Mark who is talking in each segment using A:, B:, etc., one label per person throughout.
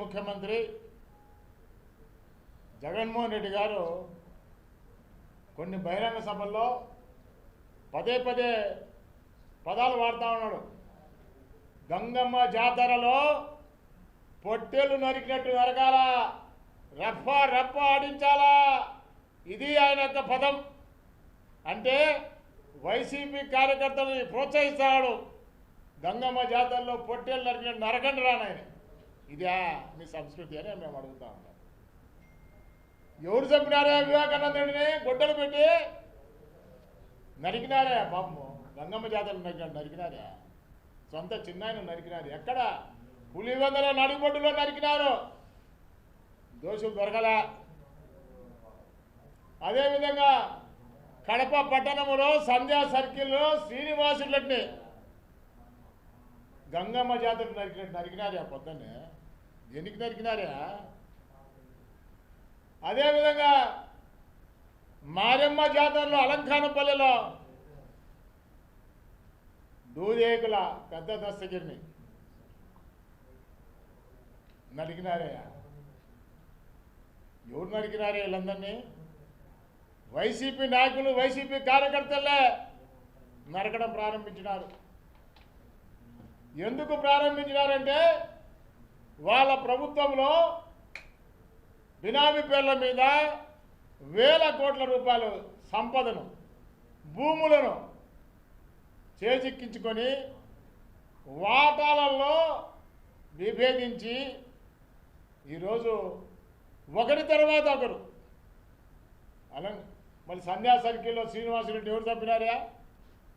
A: ముఖ్యమంత్రి జగన్మోహన్ రెడ్డి గారు కొన్ని బహిరంగ సభల్లో పదే పదే పదాలు వాడుతూ ఉన్నాడు. గంగమ్మ జాతరలో పొట్టేలు నరికినట్టు నరకాల, రప్ప రప్ప ఆడించాలా, ఇది ఆయన యొక్క పదం. అంటే వైసీపీ కార్యకర్తలని ప్రోత్సహిస్తాడు. గంగమ్మ జాతరలో పొట్టేలు నరికినట్టు నరకండి రానాయన, ఇదే మీ సంస్కృతి అని మేము అడుగుతా ఉంటాం. ఎవరు చంపినారే వివేకానంద రెడ్డిని? గొడ్డలు పెట్టి నరికినారే. పాపము గంగమ్మ జాతరలు నరికినారే, సొంత చిన్నాయన నరికినారు. ఎక్కడ? పులివెందుల నడిబొడ్డులో నరికినారు, దోషులు దొరకలే. అదేవిధంగా కడప పట్టణంలో సంధ్యా సర్కిల్లో శ్రీనివాసులకి గంగమ్మ జాతర నరికినారే. పొద్దున్నే దేనికి నరికినారే? అదేవిధంగా మారెమ్మ జాతరలో అలంకానపల్లిలో దూదేకుల పెద్ద దస్తగిరిని నరికినారే. ఎవరు నరికినారే? వీళ్ళందరినీ వైసీపీ నాయకులు, వైసీపీ కార్యకర్తలే నరకడం ప్రారంభించినారు. ఎందుకు ప్రారంభించినారంటే వాళ్ళ ప్రభుత్వంలో బినామీ పేర్ల మీద వేల కోట్ల రూపాయలు సంపదను, భూములను చేజిక్కించుకొని వాటాలలో విభేదించి ఈరోజు ఒకరి తర్వాత ఒకరు అలా. మళ్ళీ సంధ్యా సర్కిల్లో శ్రీనివాసరెడ్డి ఎవరు తప్పినారా?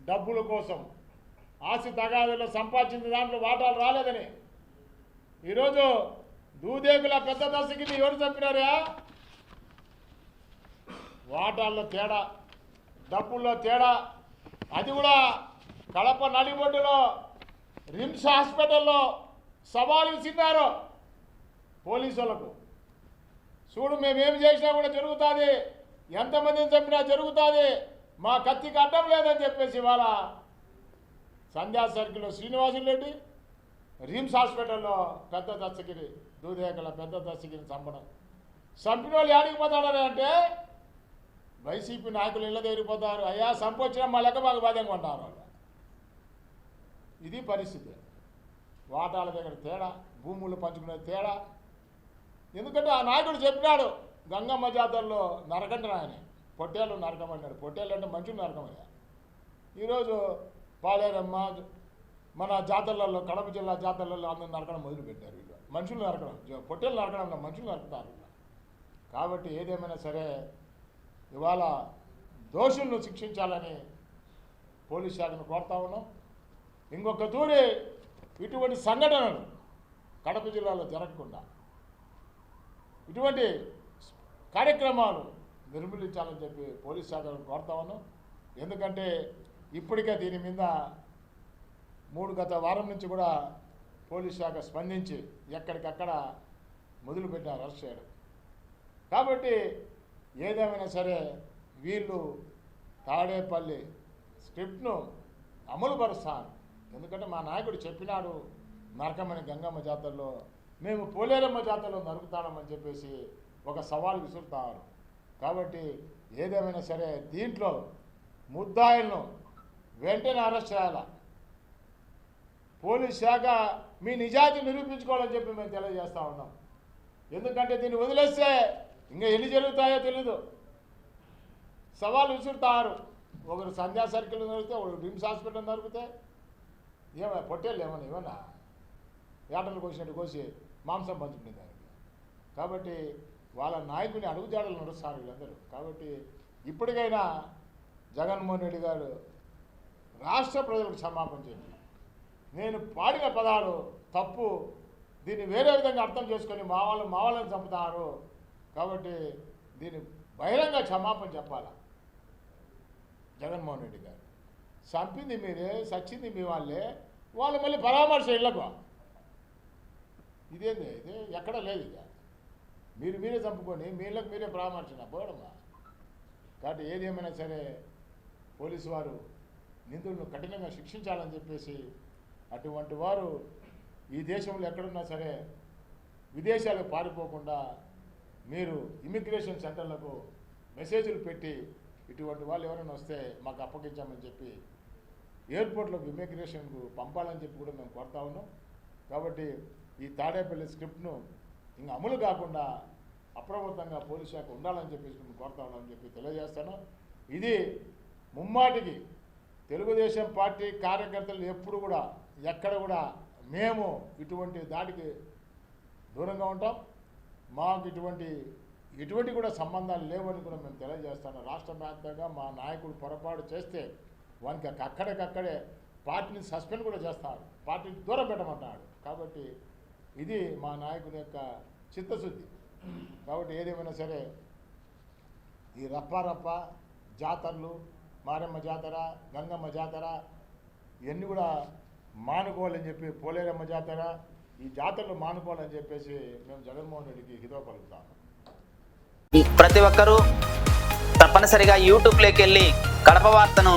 A: డబ్బుల కోసం, ఆస్తి తగాదుల్లో సంపాదించిన దాంట్లో వాటాలు రాలేదని. ఈరోజు దూదేకుల పెద్ద దశకి ఎవరు చంపినారా? వాటాల్లో తేడా, డబ్బుల్లో తేడా. అది కూడా కడప నడిబొడ్డులో రిమ్స్ హాస్పిటల్లో సవాలు విసిన్నారు పోలీసు వాళ్ళకు. చూడు, మేమేమి చేసినా కూడా జరుగుతుంది, ఎంతమందిని చంపినా జరుగుతుంది, మా కత్తికి అడ్డం లేదని చెప్పేసి ఇవాళ సంధ్యా సర్కిల్లో శ్రీనివాసులరెడ్డి, రిమ్స్ హాస్పిటల్లో పెద్ద దస్తగిరి, దూదేకల పెద్ద దస్తగిరిని చంపడం. చంపిన వాళ్ళు ఏడికి పోతాడని అంటే వైసీపీ నాయకులు ఇళ్ళ దగ్గరిపోతారు. అయ్యా సంపొచ్చినా మా లెక్క మాకు బాధ్యంగా ఉంటారు వాళ్ళు. ఇది పరిస్థితి. వాటాల దగ్గర తేడా, భూములు పంచుకునే తేడా. ఎందుకంటే ఆ నాయకుడు చెప్పినాడు గంగమ్మ జాతరలో నరకండి ఆయన, పొట్టేళ్ళు నరకమన్నాడు. పొట్టేళ్ళు అంటే మనుషులు నరకమయ్యా. ఈరోజు పాలేరమ్మ మన జాతరలలో, కడప జిల్లా జాతరలలో అందరూ నరకడం మొదలుపెట్టారు. వీళ్ళు మనుషులు నరకడం, పొట్టేళ్ళు నరకడం, మనుషులు నరుకుతారు. కాబట్టి ఏదేమైనా సరే ఇవాళ దోషులను శిక్షించాలని పోలీస్ శాఖను కోరుతా ఉన్నాం. ఇంకొక తూరి ఇటువంటి సంఘటనలు కడప జిల్లాలో జరగకుండా ఇటువంటి కార్యక్రమాలు నిర్మూలించాలని చెప్పి పోలీస్ శాఖను కోరుతా ఉన్నాం. ఎందుకంటే ఇప్పటికే దీని మీద గత వారం నుంచి కూడా పోలీస్ శాఖ స్పందించి ఎక్కడికక్కడ మొదలుపెట్టినారు అరెస్ట్ చేయడం. కాబట్టి ఏదేమైనా సరే వీళ్ళు తాడేపల్లి స్క్రిప్ట్ను అమలుపరుస్తాను. ఎందుకంటే మా నాయకుడు చెప్పినాడు నరకమని గంగమ్మ జాతరలో, మేము పోలేరమ్మ జాతరలో నరుకుతామని చెప్పేసి ఒక సవాల్ విసురుతారు. కాబట్టి ఏదేమైనా సరే దీంట్లో ముద్దాయిలను వెంటనే అరెస్ట్ చేయాల. పోలీస్ శాఖ మీ నిజాయితీ నిరూపించుకోవాలని చెప్పి మేము తెలియజేస్తూ ఉన్నాం. ఎందుకంటే దీన్ని వదిలేస్తే ఇంకా ఎన్ని జరుగుతాయో తెలీదు. సవాల్ విసురుతారు. ఒకరు సంధ్యా సర్కిల్ నరికితే, ఒకరు రిమ్స్ హాస్పిటల్ నరికితే ఏమన్నా పొట్టేళ్ళు ఏమన్నా ఏటలు కోసినట్టు కోసి మాంసం పంచుకునే దానికి. కాబట్టి వాళ్ళ నాయకుని అడుగుజాడలు నడుస్తారు వీళ్ళందరూ. కాబట్టి ఇప్పటికైనా జగన్మోహన్ రెడ్డి గారు రాష్ట్ర ప్రజలకు క్షమాపణ చెప్పి, నేను పాడిన పదాలు తప్పు, దీన్ని వేరే విధంగా అర్థం చేసుకొని మా వాళ్ళని చంపుతారు. కాబట్టి దీన్ని బహిరంగ క్షమాపణ చెప్పాలా జగన్మోహన్ రెడ్డి గారు. చంపింది మీరే, సచ్చింది మీ వాళ్ళే, వాళ్ళు మళ్ళీ పరామర్శ ఇళ్ళకు. ఇదేంది? ఇది ఎక్కడ లేదు. ఇక మీరే చంపుకొని మీ ఇళ్ళకు మీరే పరామర్శన పోవడమా? కాబట్టి ఏదేమైనా సరే పోలీసు వారు నిందులను కఠినంగా శిక్షించాలని చెప్పేసి, అటువంటి వారు ఈ దేశంలో ఎక్కడున్నా సరే విదేశాలకు పారిపోకుండా మీరు ఇమిగ్రేషన్ సెంటర్లకు మెసేజ్లు పెట్టి ఇటువంటి వాళ్ళు ఎవరైనా వస్తే మాకు అప్పగించామని చెప్పి ఎయిర్పోర్ట్లకు ఇమిగ్రేషన్కు పంపాలని చెప్పి కూడా మేము కోరుతా ఉన్నాం. కాబట్టి ఈ తాడేపల్లి స్క్రిప్ట్ను ఇంకా అమలు కాకుండా అప్రమత్తంగా పోలీస్ శాఖ ఉండాలని చెప్పేసి మేము కోరుతా ఉన్నామని చెప్పి తెలియజేస్తాను. ఇది ముమ్మాటికి తెలుగుదేశం పార్టీ కార్యకర్తలు ఎప్పుడు కూడా ఎక్కడ కూడా మేము ఇటువంటి దాడికి దూరంగా ఉంటాం. మాకు ఎటువంటి కూడా సంబంధాలు లేవని కూడా మేము తెలియజేస్తాను. రాష్ట్ర వ్యాప్తంగా మా నాయకుడు పొరపాటు చేస్తే వానికి అక్కడికక్కడే పార్టీని సస్పెండ్ కూడా చేస్తాడు, పార్టీని దూరం పెట్టమంటున్నాడు. కాబట్టి ఇది మా నాయకుడి యొక్క చిత్తశుద్ధి. కాబట్టి ఏదేమైనా సరే ఈ రప్పారప్ప జాతరలు, మారమ్మ జాతర, గంగమ్మ జాతర ఇవన్నీ కూడా మానుకోవాలని చెప్పి, పోలేరమ్మ జాతర, ఈ జాతరలు మానుకోవాలని చెప్పేసి మేము జగన్మోహన్ రెడ్డికి హితవు పలుకుతాము.
B: ప్రతి ఒక్కరూ తప్పనిసరిగా యూట్యూబ్లోకి వెళ్ళి కడప వార్తను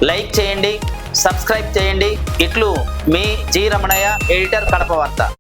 B: లైక్ చేయండి, సబ్స్క్రైబ్ చేయండి. ఇట్లు మీ జి రమణయ్య, ఎడిటర్, కడప వార్త.